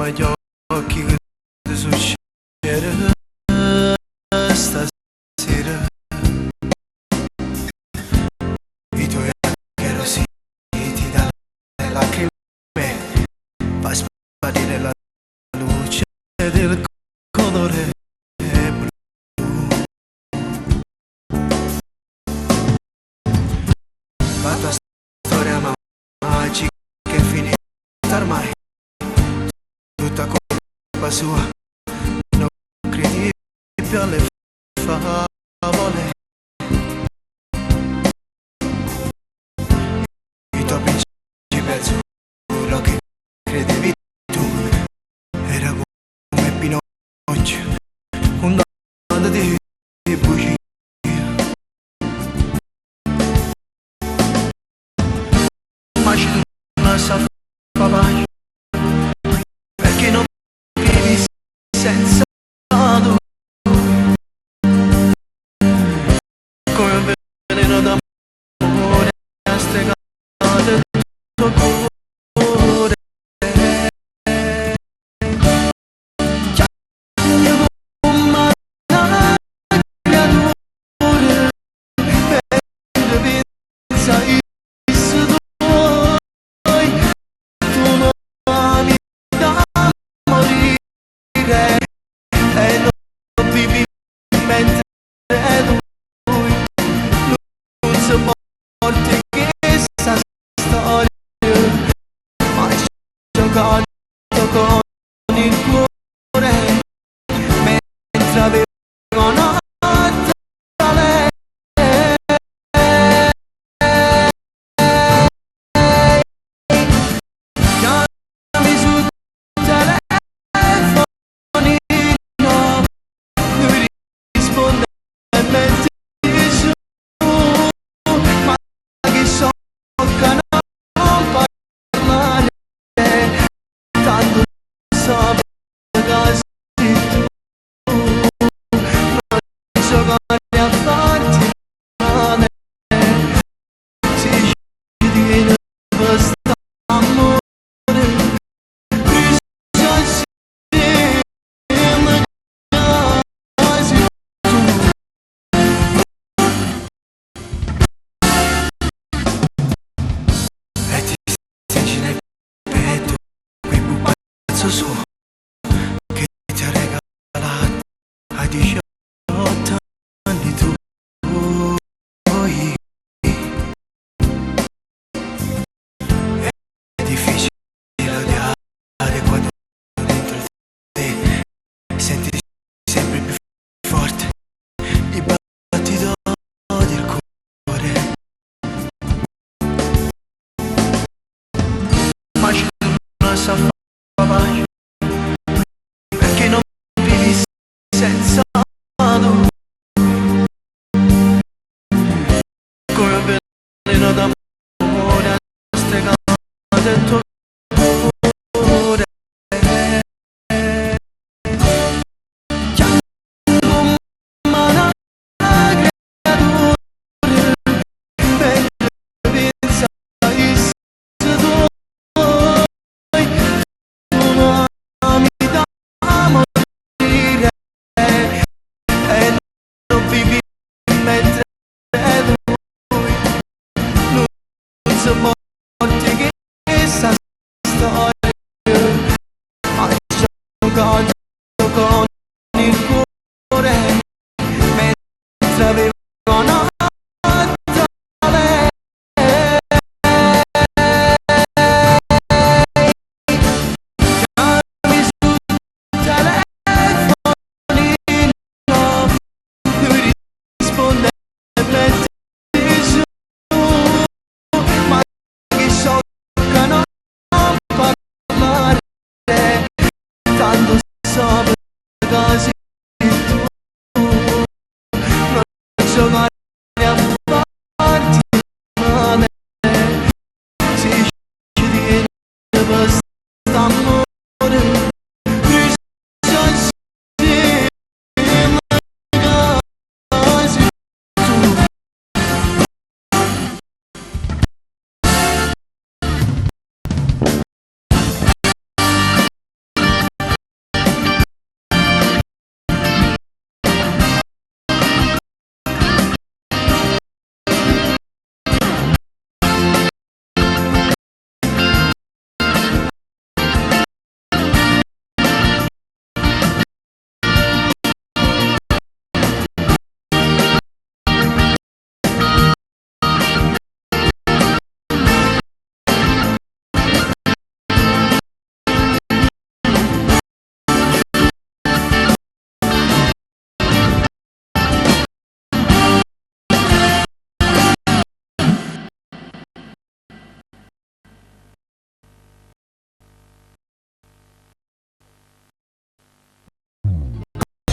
agli occhi che ti succede stasera. I tuoi occhi rossi ti danno le lacrime, fa sparire la luce del colore blu. La tua storia magica è finita ormai, tutta colpa sua, non credi più alle favole. I tuoi principi azzurro che credevi tu era come Pinocchio, un bando di bugie. Ma c'è una salvaglia, perché non vivi senza lui, come un veleno d'amore a stregate il tuo cuore. Chiami come una creatura per pensare su noi, tu non ami da morire e non vivi mentre lui non sopporti questa storia, ma ci giocato con il cuore mentre avevano lei. Chiami sul telefonino, lui risponde e metti su, ma che sciocca non parlare, tanto so così tu non giocare a farti male, si scegli di questo amore, bisogna insieme quasi tu. E ti stringi nel petto quel pupazzo suo che ti ha regalato a 18 anni tu. È difficile odiare quando dentro te senti sempre più forte il battito del cuore. Ma c'è una salvaglia, perché non vivi senza lui, come un veleno d'amore a stregate il tuo cuore. Chiami come una creatura per pensare su noi, tu non ami da morire e non vivi mentre lui non sopporti questa storia, ma ci giocato con